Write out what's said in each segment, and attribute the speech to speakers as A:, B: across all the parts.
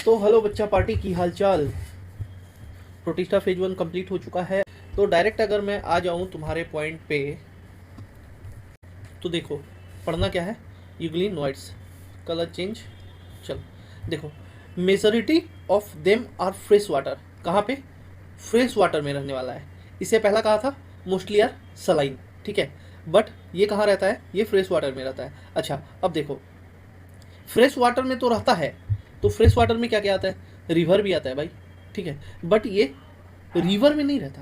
A: तो हेलो बच्चा पार्टी की हालचाल। प्रोटिस्टा फेज 1 कंप्लीट हो चुका है। तो डायरेक्ट अगर मैं आ जाऊं तुम्हारे पॉइंट पे, तो देखो पढ़ना क्या है, यूग्लिनोइड्स, कलर चेंज। चलो देखो, majority of them are fresh water. कहाँ पे? फ्रेश वाटर में रहने वाला है। इससे पहला कहा था मोस्टली आर सलाइन, ठीक है, बट ये कहाँ रहता है? ये फ्रेश वाटर में रहता है। अच्छा अब देखो, फ्रेश वाटर में तो रहता है, तो फ्रेश वाटर में क्या क्या आता है? रिवर भी आता है भाई, ठीक है, बट ये रिवर में नहीं रहता,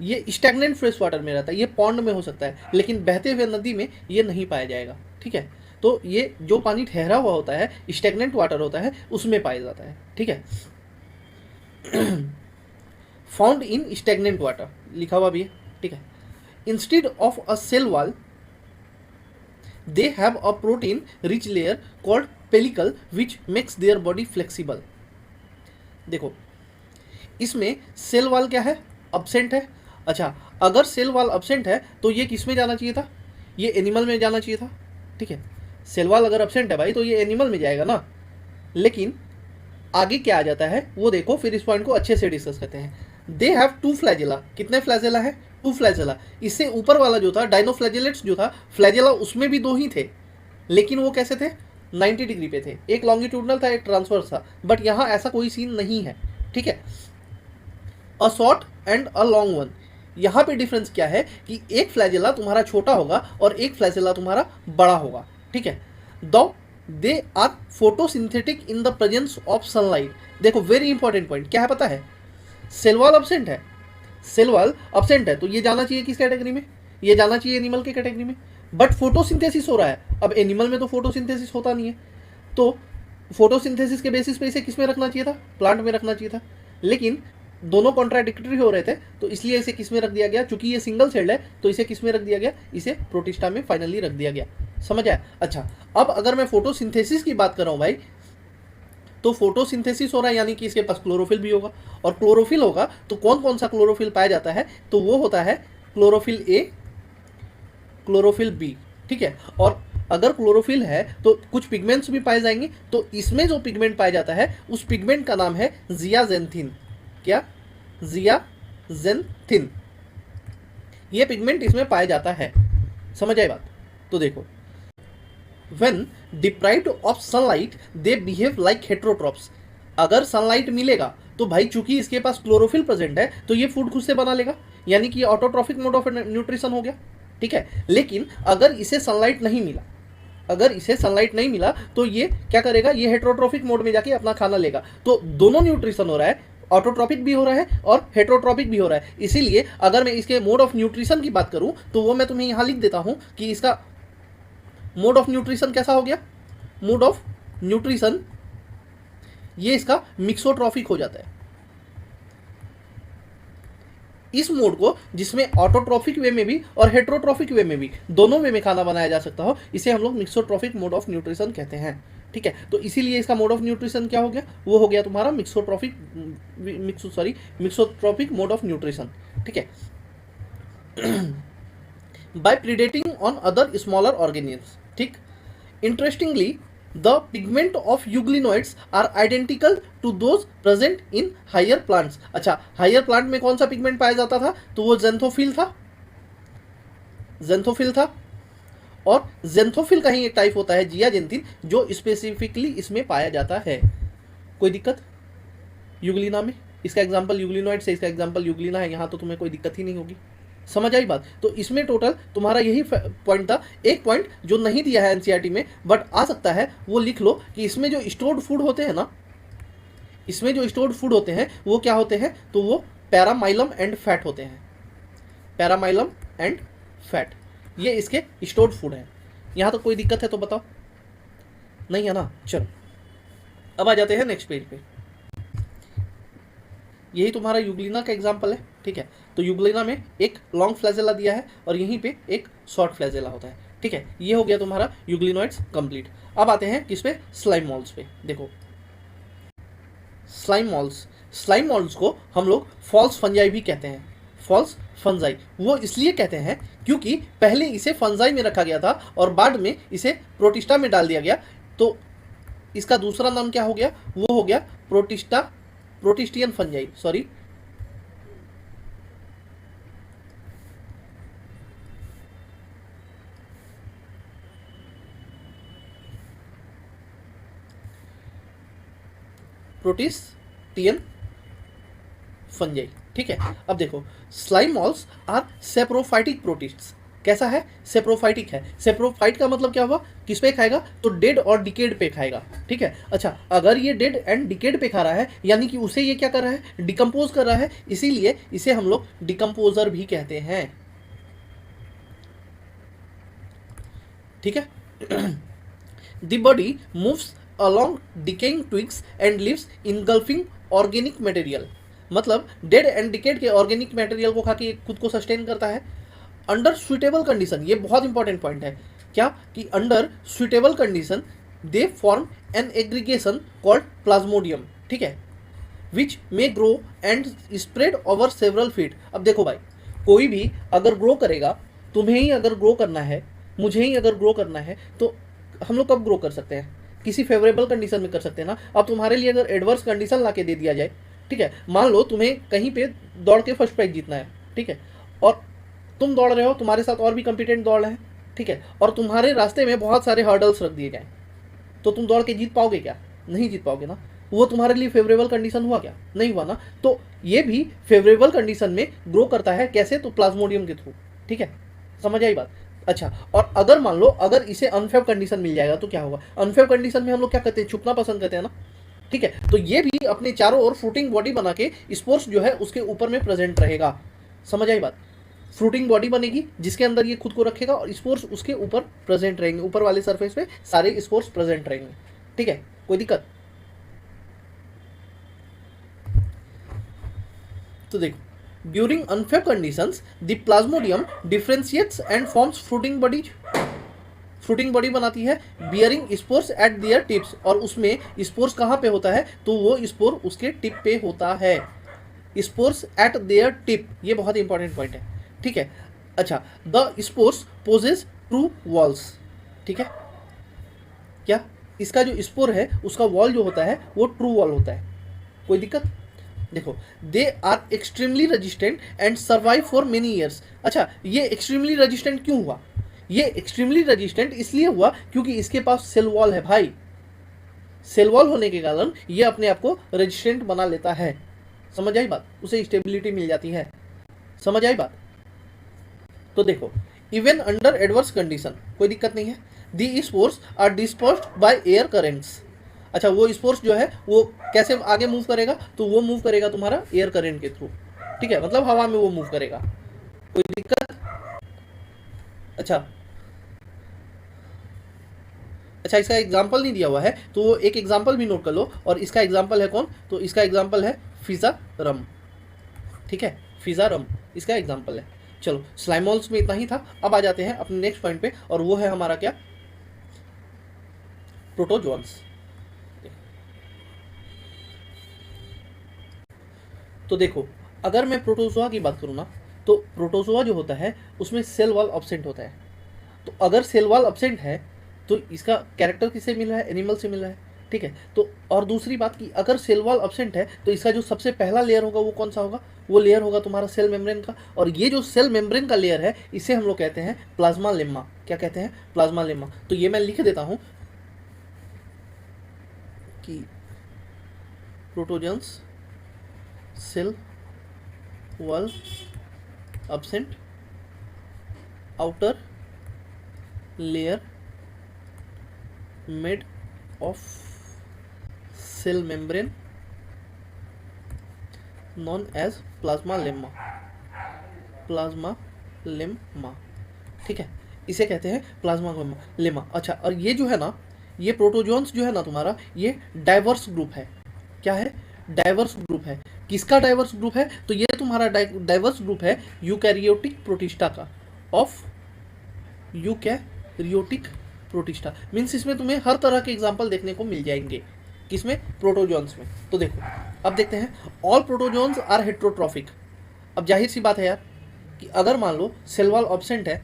A: ये स्टैग्नेंट फ्रेश वाटर में रहता है। ये पॉन्ड में हो सकता है, लेकिन बहते हुए नदी में ये नहीं पाया जाएगा, ठीक है। तो ये जो पानी ठहरा हुआ होता है, स्टैग्नेंट वाटर होता है, उसमें पाया जाता है, ठीक है। फाउंड इन स्टैग्नेंट वाटर लिखा हुआ भी है, ठीक है। Instead of a cell wall they have a protein rich layer called pellicle which makes their body flexible। देखो इसमें सेल वॉल क्या है? अब्सेंट है। अच्छा अगर सेल वॉल अब्सेंट है तो ये किस में जाना चाहिए था? ये एनिमल में जाना चाहिए था, ठीक है। सेल वॉल अगर अब्सेंट है भाई तो ये एनिमल में जाएगा ना, लेकिन आगे क्या आ जाता है वो देखो, फिर इस पॉइंट को अच्छे से डिस्कस करते हैं। They have two flagella. कितने फ्लैजेला है? Two flagella. इससे ऊपर वाला जो था डाइनोफ्लैजेलेट्स जो था, फ्लैजेला उसमें भी दो ही थे, लेकिन वो कैसे थे? 90 डिग्री पे थे। एक लॉन्गिट्यूडनल था, एक ट्रांसवर्स था, बट यहाँ ऐसा कोई सीन नहीं है, ठीक है। A short and a long one. यहाँ पे डिफरेंस क्या है कि एक फ्लैजेला तुम्हारा छोटा होगा और एक फ्लैजेला तुम्हारा बड़ा होगा, ठीक है। दो they are photosynthetic in the presence of sunlight. देखो वेरी इंपॉर्टेंट पॉइंट क्या है पता है? सेल वॉल अब्सेंट है, सेल वॉल अब्सेंट है तो ये जाना चाहिए किस कैटेगरी में? ये जाना चाहिए एनिमल के कैटेगरी में, बट फोटोसिंथेसिस हो रहा है। अब एनिमल में तो फोटोसिंथेसिस होता नहीं है, तो फोटोसिंथेसिस के बेसिस पे इसे किस में रखना चाहिए था? प्लांट में रखना चाहिए था, लेकिन दोनों कॉन्ट्राडिक्टरी हो रहे थे, तो इसलिए इसे किस में रख दिया गया? चूंकि ये सिंगल सेल्ड है तो इसे किस में रख दिया गया? इसे प्रोटिस्टा में फाइनली रख दिया गया। समझ आया? अच्छा अब अगर मैं फोटोसिंथेसिस की बात कर रहा हूँ भाई, तो फोटोसिंथेसिस हो रहा है यानी कि इसके पास क्लोरोफिल भी होगा, और क्लोरोफिल होगा तो कौन कौन सा क्लोरोफिल पाया जाता है? तो वो होता है क्लोरोफिल ए, क्लोरोफिल बी, ठीक है। और अगर क्लोरोफिल है तो कुछ पिगमेंट्स भी पाए जाएंगे, तो इसमें जो पिगमेंट पाया जाता है उस पिगमेंट का नाम है जियाजेंथिन। क्या? जियाजेंथिन। ये पिगमेंट इसमें पाया जाता है। समझ आई बात? तो देखो, when deprived of sunlight they behave like heterotrophs। अगर सनलाइट मिलेगा तो भाई चूंकि इसके पास क्लोरोफिल प्रेजेंट है तो ये फूड खुद से बना लेगा, यानी कि ऑटोट्रॉफिक मोड ऑफ न्यूट्रिशन हो गया, ठीक है। लेकिन अगर इसे सनलाइट नहीं मिला, अगर इसे सनलाइट नहीं मिला तो ये क्या करेगा? ये हेटेरोट्रॉफिक मोड में जाके अपना खाना लेगा। तो दोनों न्यूट्रिशन हो रहा है, ऑटोट्रॉपिक भी हो रहा है और हेटेरोट्रॉपिक भी हो रहा है। इसीलिए अगर मैं इसके मोड ऑफ न्यूट्रिशन की बात करूं तो वो मैं तुम्हें यहां लिख देता हूं कि इसका मोड ऑफ न्यूट्रिशन कैसा हो गया? मोड ऑफ न्यूट्रिशन ये इसका मिक्सोट्रॉफिक हो जाता है। इस मोड को, जिसमें ऑटोट्रॉफिक वे में भी और हेटेरोट्रॉफिक वे में भी, दोनों वे में खाना बनाया जा सकता हो, इसे हम लोग मिक्सोट्रॉफिक मोड ऑफ न्यूट्रिशन कहते हैं, ठीक है। तो इसीलिए इसका मोड ऑफ न्यूट्रिशन क्या हो गया? वो हो गया तुम्हारा मिक्सोट्रॉफिक मोड ऑफ न्यूट्रिशन, ठीक है। By predating on other smaller organisms, ठीक। Interestingly the pigment of euglenoids are identical to those present in higher plants. अच्छा हायर प्लांट में कौन सा पिगमेंट पाया जाता था? तो वो जेंथोफिल था, जेंथोफिल था। और जेंथोफिल का ही एक टाइप होता है जियाजेंथिन, जो स्पेसिफिकली इसमें पाया जाता है। कोई दिक्कत यूग्लिना में? इसका एग्जांपल यूग्लिनोइड से, इसका एग्जांपल यूग्लिना है, यहाँ तो तुम्हें कोई दिक्कत ही नहीं होगी। समझ आई बात? तो इसमें टोटल तुम्हारा यही पॉइंट था। एक पॉइंट जो नहीं दिया है एनसीईआरटी में बट आ सकता है, वो लिख लो कि इसमें जो स्टोर्ड फूड होते हैं ना, इसमें जो स्टोर्ड फूड होते हैं वो क्या होते हैं? तो वो पैरामाइलम एंड फैट होते हैं। पैरामाइलम एंड फैट ये इसके स्टोर्ड फूड हैं। यहाँ तो कोई दिक्कत है तो बताओ? नहीं है ना? चलो अब आ जाते हैं नेक्स्ट पेज पे। यही तुम्हारा यूग्लिना का एग्जाम्पल है, ठीक है। तो यूग्लिना में एक लॉन्ग फ्लैजेला दिया है और यहीं पे एक शॉर्ट फ्लैजेला होता है, ठीक है। ये हो गया तुम्हारा यूग्लिनोइड्स कंप्लीट। अब आते हैं किस पे? स्लाइम मॉल्स पे। देखो स्लाइम मॉल्स, स्लाइम मॉल्स को हम लोग फॉल्स फंजाई भी कहते हैं। फॉल्स फंजाई वो इसलिए कहते हैं क्योंकि पहले इसे फंजाई में रखा गया था और बाद में इसे प्रोटिस्टा में डाल दिया गया, तो इसका दूसरा नाम क्या हो गया? वो हो गया protistan fungi, sorry, protistan fungi. ठीक है, अब देखो slime moulds are saprophytic protists. कैसा है? सेप्रोफाइटिक है। सेप्रोफाइट का मतलब क्या हुआ? किस पे खाएगा? तो डेड और डिकेड पे खाएगा। ठीक है, अच्छा, अगर ये डेड एंड डिकेड पे खा रहा है यानी कि उसे ये क्या कर रहा है? डिकम्पोज कर रहा है, इसीलिए इसे हम लोग डिकम्पोजर भी कहते हैं। ठीक है, the body moves along decaying twigs and leaves engulfing organic material। मतलब डेड एंड डिकेड के ऑर्गेनिक मटेरियल को खा के खुद को सस्टेन करता है अंडर सुइटेबल कंडीशन। ये बहुत इंपॉर्टेंट पॉइंट है, क्या कि under suitable condition they form an aggregation called plasmodium. ठीक है, which may grow and spread over several feet. अब देखो भाई, कोई भी अगर ग्रो करेगा, तुम्हें ही अगर ग्रो करना है, मुझे ही अगर ग्रो करना है, तो हम लोग कब ग्रो कर सकते हैं? किसी फेवरेबल कंडीशन में कर सकते हैं ना। अब तुम्हारे लिए अगर एडवर्स कंडीशन ला के दे दिया जाए, ठीक है, मान लो तुम्हें कहीं पे दौड़ के फर्स्ट प्राइज जीतना है, ठीक है, और तुम दौड़ रहे हो, तुम्हारे साथ और भी कॉम्पिटेंट दौड़ रहे हैं, ठीक है, और तुम्हारे रास्ते में बहुत सारे हर्डल्स रख दिए जाएं, तो तुम दौड़ के जीत पाओगे क्या? नहीं जीत पाओगे ना। वो तुम्हारे लिए फेवरेबल कंडीशन हुआ क्या? नहीं हुआ ना। तो ये भी फेवरेबल कंडीशन में ग्रो करता है, कैसे? तो प्लाज्मोडियम के थ्रू। ठीक है, समझ आई बात? अच्छा, और अगर मान लो अगर इसे अनफेव कंडीशन मिल जाएगा तो क्या होगा? अनफेव कंडीशन में हम लोग क्या करते हैं? छुपना पसंद करते हैं ना। ठीक है, तो ये भी अपने चारों ओर फ्रूटिंग बॉडी बना के स्पोर्स जो है उसके ऊपर में प्रेजेंट रहेगा। समझ आई बात? फ्रूटिंग बॉडी बनेगी जिसके अंदर ये खुद को रखेगा और स्पोर्स उसके ऊपर प्रेजेंट रहेंगे, ऊपर वाले सरफेस पे सारे स्पोर्स प्रेजेंट रहेंगे। ठीक है, कोई दिक्कत? तो देखो, ड्यूरिंग अनफेव conditions the plasmodium differentiates and forms fruiting bodies. Fruiting body बनाती है bearing spores at their tips, और उसमें स्पोर्स कहाँ पे होता है? तो वो स्पोर उसके टिप पे होता है। स्पोर्स एट देयर टिप, ये बहुत इंपॉर्टेंट पॉइंट है। ठीक है, अच्छा, the spores possess true walls. ठीक है, क्या इसका जो स्पोर है उसका वॉल जो होता है वो ट्रू वॉल होता है। कोई दिक्कत? देखो, they are extremely resistant and survive for many years. अच्छा, ये एक्सट्रीमली रेजिस्टेंट क्यों हुआ? ये एक्सट्रीमली रेजिस्टेंट इसलिए हुआ क्योंकि इसके पास सेल वॉल है भाई। सेल वॉल होने के कारण ये अपने आप को रेजिस्टेंट बना लेता है। समझ आई बात? उसे स्टेबिलिटी मिल जाती है। समझ आई बात? तो देखो, इवन अंडर एडवर्स कंडीशन कोई दिक्कत नहीं है। The spores are dispersed by air currents. अच्छा, वो स्पोर्स जो है वो कैसे आगे मूव करेगा? तो वो मूव करेगा तुम्हारा एयर करेंट के थ्रू। ठीक है, मतलब हवा में वो मूव करेगा। कोई दिक्कत? अच्छा, इसका एग्जाम्पल नहीं दिया हुआ है तो एक एग्जाम्पल भी नोट कर लो, और इसका एग्जाम्पल है कौन? तो इसका एग्जाम्पल है फिजा रम। ठीक है, फिजा रम इसका एग्जाम्पल है। चलो, स्लाइमॉल्स में इतना ही था। अब आ जाते हैं अपने नेक्स्ट पॉइंट पे, और वो है हमारा क्या? प्रोटोजोन्स। तो देखो, अगर मैं प्रोटोजोआ की बात करूँ ना, तो प्रोटोजोआ जो होता है उसमें सेल वॉल एब्सेंट होता है। तो अगर सेल वॉल एब्सेंट है तो इसका कैरेक्टर किससे मिल रहा है? एनिमल से मिल रहा है। ठीक है, तो और दूसरी बात कि अगर सेल वॉल एब्सेंट है तो इसका जो सबसे पहला लेयर होगा वो कौन सा होगा? वो लेयर होगा तुम्हारा सेल मेम्ब्रेन का, और ये जो सेल मेम्ब्रेन का लेयर है इसे हम लोग कहते हैं प्लाज्मा लेम्मा। क्या कहते हैं? Plasma lemma. तो ये मैं लिख देता हूँ कि protozoans cell wall absent, outer layer made of cell membrane known as plasma lemma. Plasma lemma, ठीक है, इसे कहते हैं प्लाज्मा लेम्मा। अच्छा, और ये जो है ना, ये प्रोटोजोन्स जो है ना तुम्हारा, ये डाइवर्स ग्रुप है। क्या है? डाइवर्स ग्रुप है। किसका डाइवर्स ग्रुप है? तो ये तुम्हारा डाइवर्स ग्रुप है यूकैरियोटिक प्रोटिस्टा का, ऑफ यूकैरियोटिक प्रोटिस्टा। मीन्स इसमें तुम्हें हर तरह के एग्जाम्पल देखने को मिल जाएंगे। किसमें? प्रोटोजोन्स में। तो देखो, अब देखते हैं, ऑल प्रोटोजोन्स आर हेट्रोट्रॉफिक। अब जाहिर सी बात है यार कि अगर मान लो सेल वॉल एब्सेंट है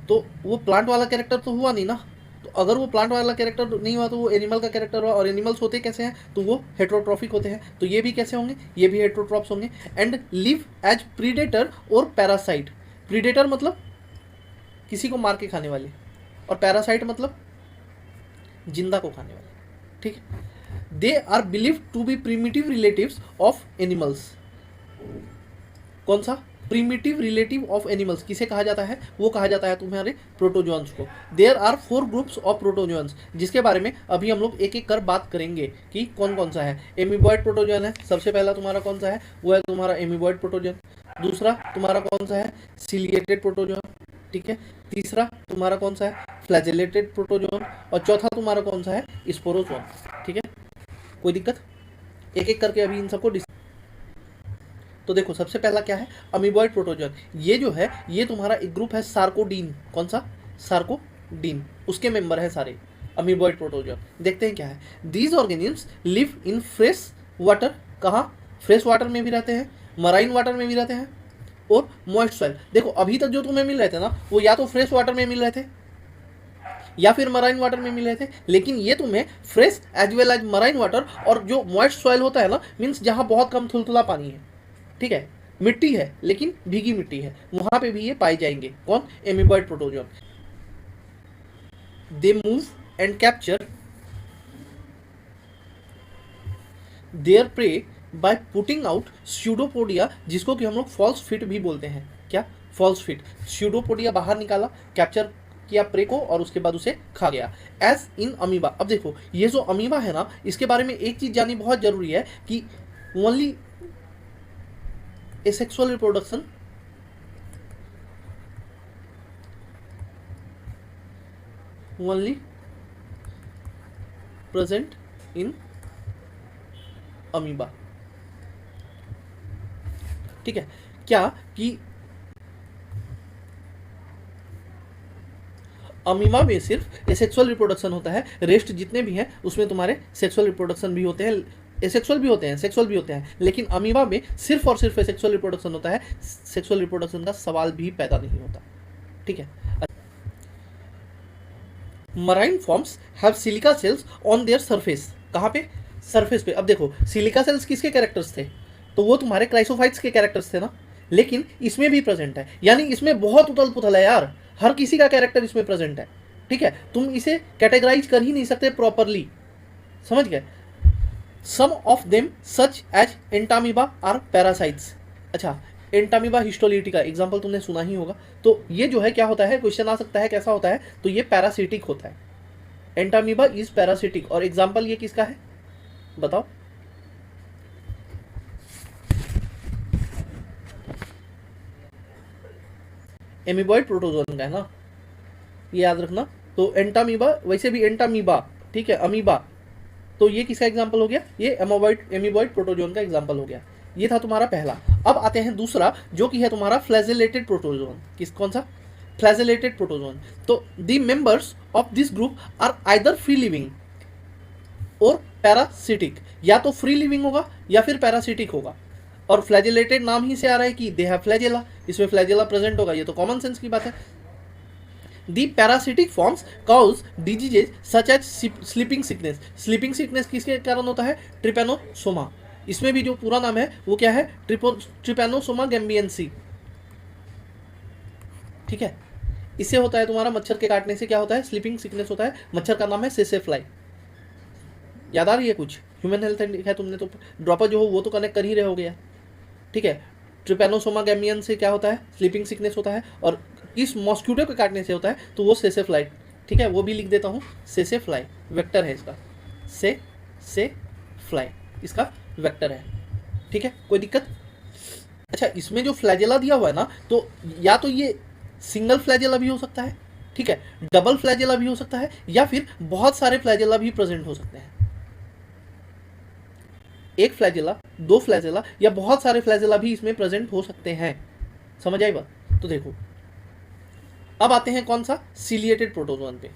A: तो वो प्लांट वाला कैरेक्टर तो हुआ नहीं ना, तो अगर वो प्लांट वाला कैरेक्टर नहीं हुआ तो वो एनिमल का कैरेक्टर हुआ, और एनिमल्स होते कैसे हैं, तो वो हेट्रोट्रॉफिक होते हैं, तो ये भी कैसे होंगे, ये भी हेट्रोट्रॉप्स होंगे। एंड लिव एज प्रीडेटर और पैरासाइट। प्रीडेटर मतलब किसी को मार के खाने वाले, और पैरासाइट मतलब जिंदा को खाने वाले, ठीक है। They are believed to be primitive relatives of animals. कौन सा, प्रीमिटिव रिलेटिव ऑफ एनिमल्स किसे कहा जाता है, वो कहा जाता है तुम्हारे प्रोटोजोन्स को। There are 4 groups of protozoans, जिसके बारे में अभी हम लोग एक एक कर बात करेंगे कि कौन कौन सा है। एमीबॉइड प्रोटोजोन है, सबसे पहला तुम्हारा कौन सा है, वो है तुम्हारा एमीबॉइड प्रोटोजोन। दूसरा तुम्हारा कौन सा है, सिलिएटेड प्रोटोजोन, ठीक है। तीसरा तुम्हारा कौन सा है, फ्लैजेलेटेड प्रोटोजोन। और चौथा तुम्हारा कौन सा है, स्पोरोजोन, ठीक है। कोई दिक्कत, एक एक करके अभी इन सबको तो देखो सबसे पहला क्या है, अमीबॉइड प्रोटोजोन। ये जो है ये तुम्हारा एक ग्रुप है सार्कोडीन। कौन सा, सार्कोडीन, उसके मेंबर है सारे अमीबॉइड प्रोटोजोन। देखते हैं क्या है। These organisms live in fresh water, कहाँ, फ्रेश वाटर में भी रहते हैं, मराइन वाटर में भी रहते हैं, और मॉइस्ट सॉइल। देखो अभी तक जो तुम्हें मिल रहे थे ना, वो या तो फ्रेश वाटर में मिल रहे थे या फिर मराइन वाटर में मिल रहे थे, लेकिन ये तुम्हें fresh as well as marine water, और जो मॉइस्ट सॉइल होता है ना, मीन्स जहाँ बहुत कम थुलथुला पानी है, ठीक है, मिट्टी है लेकिन भीगी मिट्टी है, वहां पे भी ये पाए जाएंगे। कौन, amoeboid protozoan. They move and capture there pray by putting out pseudopodia, जिसको कि हम लोग फॉल्स फिट भी बोलते हैं। क्या, फॉल्स फिट। स्यूडोपोडिया बाहर निकाला, कैप्चर किया प्रे को, और उसके बाद उसे खा गया। As in amoeba. अब देखो ये जो अमीबा है ना, इसके बारे में एक चीज जाननी बहुत जरूरी है कि only asexual reproduction only present in amoeba, ठीक है। क्या कि अमीबा में सिर्फ एसेक्सुअल रिप्रोडक्शन होता है, रेस्ट जितने भी हैं उसमें तुम्हारे सेक्सुअल रिप्रोडक्शन भी होते हैं, एसेक्सुअल भी होते हैं, सेक्सुअल भी होते हैं, लेकिन अमीबा में सिर्फ और सिर्फ एसेक्सुअल रिप्रोडक्शन होता है, सेक्सुअल रिप्रोडक्शन का सवाल भी पैदा नहीं होता, ठीक है। Marine forms have silica shells on their surface, कहाँ पे, सरफेस पे। अब देखो सिलिका सेल्स किसके कैरेक्टर्स थे, तो वो तुम्हारे क्राइसोफाइट्स के कैरेक्टर्स थे ना, लेकिन इसमें भी प्रेजेंट है, यानी इसमें बहुत उथल पुथल है यार, हर किसी का कैरेक्टर इसमें प्रेजेंट है, ठीक है। तुम इसे कैटेगराइज कर ही नहीं सकते प्रॉपरली, समझ गए। Some of them such as Entamoeba are parasites. अच्छा, एंटामीबा हिस्टोलिटिका एग्जाम्पल तुमने सुना ही होगा। तो ये जो है क्या होता है, क्वेश्चन आ सकता है कैसा होता है, तो ये पैरासिटिक होता है। एंटामीबा इज पैरासिटिक, और एग्जाम्पल ये किसका है बताओ, एमीबॉइड प्रोटोजोन का है ना, ये याद रखना। तो एंटामीबा, वैसे भी एंटामीबा, ठीक है, अमीबा, तो ये किसका एग्जांपल हो गया, ये एमीबॉइड प्रोटोजोन का एग्जांपल हो गया। ये था तुम्हारा पहला। अब आते हैं दूसरा, जो कि है तुम्हारा फ्लैजेलेटेड प्रोटोजोन। कौन सा, फ्लैजेलेटेड प्रोटोजोन। तो the members of this group are either free living और पैरासिटिक, या तो फ्री लिविंग होगा या फिर पैरासिटिक होगा। और फ्लैजेलेटेड नाम ही से आ रहा है कि दे हैव फ्लैजेला, इसमें फ्लैजेला प्रेजेंट होगा, ये तो कॉमन सेंस की बात है। The parasitic forms cause diseases such as sleeping sickness. Sleeping sickness किसके कारण होता है, ट्रिपेनोसोमा। इसमें भी जो पूरा नाम है वो क्या है, ट्रिपेनोसोमा गैम्बियंसी, ठीक है। इससे होता है तुम्हारा मच्छर के काटने से क्या होता है, स्लीपिंग सिकनेस होता है। मच्छर का नाम है सेसेफ्लाई। याद आ रही है कुछ, ह्यूमन हेल्थ है, तुमने तो ड्रॉपर जो हो वो तो कनेक्ट कर ही रहे हो गया, ठीक है। ट्रिपेनोसोमा गैम्बियन से क्या होता है, स्लीपिंग सिकनेस होता है, और इस मॉस्क्यूटो के काटने से होता है तो वो सेसेफ्लाई, ठीक है, वो भी लिख देता हूँ, सेसेफ्लाई वेक्टर है इसका, से फ्लाई इसका वेक्टर है, ठीक है। कोई दिक्कत। अच्छा, इसमें जो फ्लैजेला दिया हुआ है ना, तो या तो ये सिंगल फ्लैजेला भी हो सकता है, ठीक है, डबल फ्लैजेला भी हो सकता है, या फिर बहुत सारे फ्लैजेला भी प्रेजेंट हो सकते हैं। एक फ्लैजेला, दो फ्लैजेला, या बहुत सारे फ्लैजेला भी इसमें प्रेजेंट हो सकते हैं। समझ आई बात। तो देखो अब आते हैं कौन सा, सिलिएटेड प्रोटोजोन पे।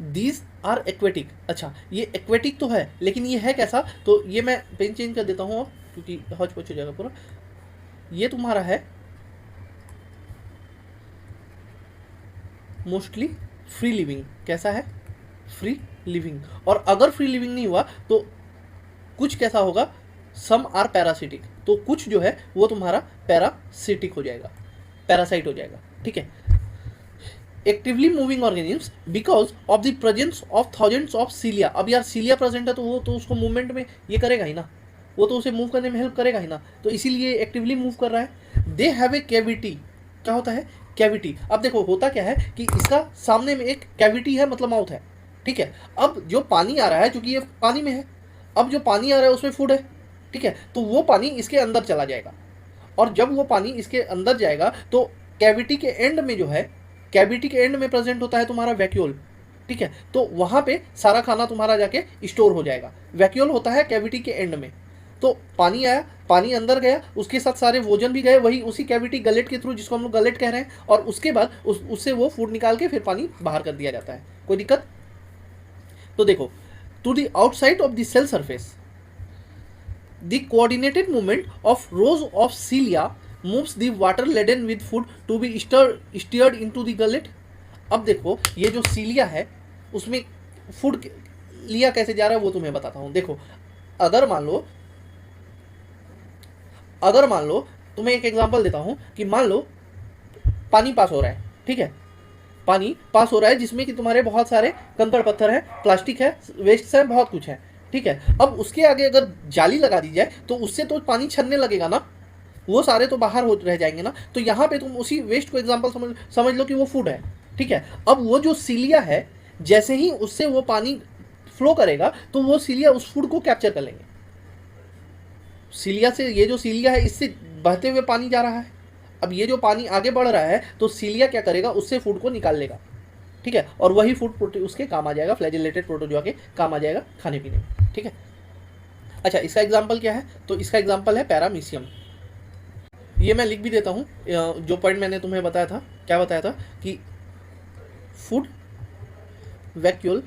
A: These are aquatic. अच्छा, ये एक्वेटिक तो है, लेकिन ये है कैसा, तो ये मैं पेन चेंज कर देता हूँ क्योंकि हौच पौच हो जाएगा पूरा। ये तुम्हारा है मोस्टली फ्री लिविंग, कैसा है, फ्री लिविंग। और अगर फ्री लिविंग नहीं हुआ तो कुछ कैसा होगा, सम आर पैरासिटिक, तो कुछ जो है वो तुम्हारा पैरासिटिक हो जाएगा, पैरासाइट हो जाएगा, ठीक है। Actively moving organisms because of the presence of thousands of सीलिया। अब यार सीलिया प्रेजेंट है तो वो तो उसको मूवमेंट में ये करेगा ही ना, वो तो उसे मूव करने में हेल्प करेगा ही ना, तो इसीलिए एक्टिवली मूव कर रहा है। दे हैव ए कैविटी, क्या होता है, कैविटी। अब देखो होता क्या है कि इसका सामने में एक कैविटी है, मतलब माउथ है, ठीक है। अब जो पानी आ रहा है, क्योंकि ये पानी में है, अब जो पानी आ रहा है उसमें फूड है, ठीक है, तो वो पानी इसके अंदर चला जाएगा, और जब वो पानी इसके अंदर जाएगा तो कैविटी के एंड में जो है, कैविटी के एंड में प्रेजेंट होता है तुम्हारा वैक्यूल, ठीक है, तो वहां पे सारा खाना तुम्हारा जाके स्टोर हो जाएगा। वैक्यूल होता है कैविटी के एंड में, तो पानी आया, पानी अंदर गया, उसके साथ सारे भोजन भी गए, वही उसी कैविटी गलेट के थ्रू, जिसको हम लोग गलेट कह रहे हैं, और उसके बाद उससे वो फूड निकाल के फिर पानी बाहर कर दिया जाता है। कोई दिक्कत? तो देखो, to the outside of the cell surface the coordinated movement of rows of cilia moves the water laden with food to be steered into the gullet. अब देखो ये जो सीलिया है उसमें फूड लिया कैसे जा रहा है वो तुम्हें बताता हूं। देखो अगर मान लो तुम्हें एक एग्जांपल देता हूं कि मान लो पानी पास हो रहा है, ठीक है, पानी पास हो रहा है जिसमें कि तुम्हारे बहुत सारे कंकड़ पत्थर है, प्लास्टिक है, वेस्ट है, बहुत कुछ है, ठीक है। अब उसके आगे अगर जाली लगा दी जाए तो उससे तो पानी छनने लगेगा ना, वो सारे तो बाहर हो रह जाएंगे ना, तो यहाँ पे तुम उसी वेस्ट को एग्जांपल समझ लो कि वो फूड है, ठीक है। अब वो जो सीलिया है, जैसे ही उससे वो पानी फ्लो करेगा तो वो सीलिया उस फूड को कैप्चर कर लेंगे। सीलिया से, ये जो सीलिया है इससे बहते हुए पानी जा रहा है, अब ये जो पानी आगे बढ़ रहा है तो सीलिया क्या करेगा, उससे फूड को निकाल लेगा, ठीक है, और वही फूड उसके काम आ जाएगा, फ्लैजेलेटेड प्रोटोजोआ के काम आ जाएगा खाने पीने में, ठीक है। अच्छा इसका एग्जाम्पल क्या है, तो इसका एग्जाम्पल है पैरामीशियम। ये मैं लिख भी देता हूँ, जो पॉइंट मैंने तुम्हें बताया था, क्या बताया था कि food vacuole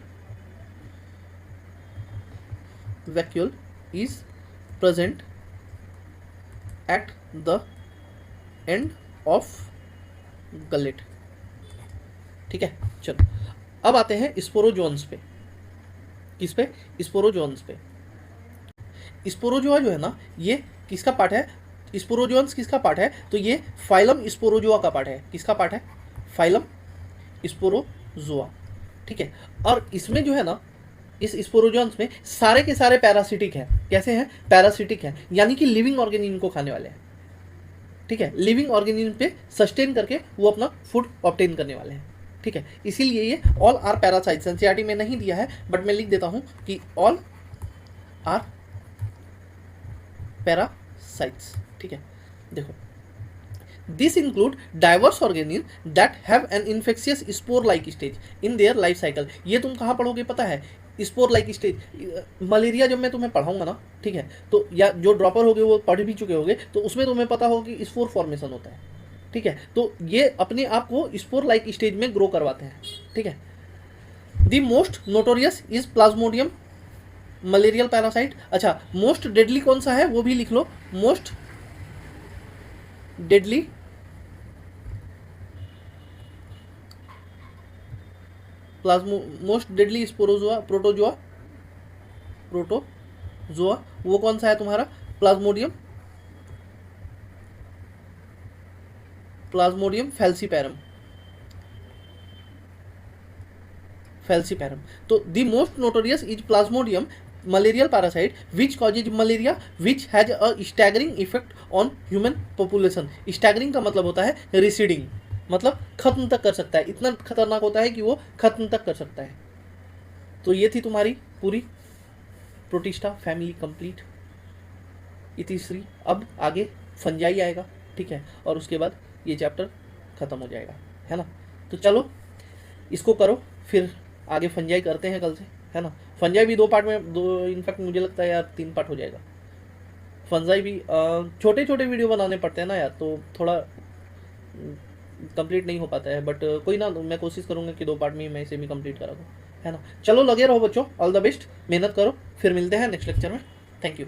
A: is present at the end of gullet, ठीक है। चलो अब आते हैं स्पोरोजोन्स पे। किस पे? स्पोरोजोन्स पे। स्पोरोजोआ जो है ना, ये किसका पार्ट है, स्पोरोजोन्स किसका पार्ट है, तो ये फाइलम स्पोरोजोआ का पार्ट है। किसका पार्ट है? फाइलम स्पोरोजोआ, ठीक है। और इसमें जो है ना, इस स्पोरोजोन्स में सारे के सारे पैरासिटिक हैं। कैसे हैं? पैरासिटिक हैं, यानी कि लिविंग ऑर्गेनिज्म को खाने वाले हैं, ठीक है। लिविंग ऑर्गेनिज्म पे सस्टेन करके वो अपना फूड ऑब्टेन करने वाले हैं, ठीक है। इसीलिए ये ऑल आर पैरासाइट्स, एनसीईआरटी में नहीं दिया है बट मैं लिख देता हूं कि ऑल आर पैरासाइट्स, ठीक है। देखो this include diverse organism that have an infectious spore like stage in their life cycle. ये तुम कहाँ पढ़ोगे पता है? Spore like stage. मलेरिया जब मैं तुम्हें पढ़ाऊंगा ना, ठीक है, तो या जो ड्रॉपर होगे वो पढ़ भी चुके होगे, तो उसमें तुम्हें पता होगा कि स्पोर फॉर्मेशन होता है, ठीक है। तो ये अपने आप को स्पोर लाइक स्टेज में ग्रो करवाते हैं, ठीक है। The most notorious is plasmodium malarial parasite. अच्छा मोस्ट डेडली कौन सा है वो भी लिख लो, most deadly most deadly sporozoa protozoa वो कौन सा है तुम्हारा? Plasmodium falciparum. तो the most notorious is plasmodium malarial parasite which causes malaria which has a staggering effect on human population। staggering का मतलब होता है receding, मतलब खत्म तक कर सकता है, इतना खतरनाक होता है कि वो खत्म तक कर सकता है। तो ये थी तुम्हारी पूरी प्रोटिस्टा फैमिली कंप्लीट इतिश्री। अब आगे फंजाई आएगा, ठीक है, और उसके बाद ये चैप्टर खत्म हो जाएगा, है ना। तो चलो इसको करो, फिर आगे फंजाई करते हैं कल से, है ना। फंजाई भी 2 पार्ट में, इनफैक्ट मुझे लगता है यार 3 पार्ट हो जाएगा। फंजाई भी छोटे छोटे वीडियो बनाने पड़ते हैं ना यार, तो थोड़ा कंप्लीट नहीं हो पाता है, बट कोई ना, मैं कोशिश करूंगा कि 2 पार्ट में मैं इसे भी कंप्लीट करा दूँ, है ना। चलो लगे रहो बच्चों, ऑल द बेस्ट, मेहनत करो, फिर मिलते हैं नेक्स्ट लेक्चर में। Thank you.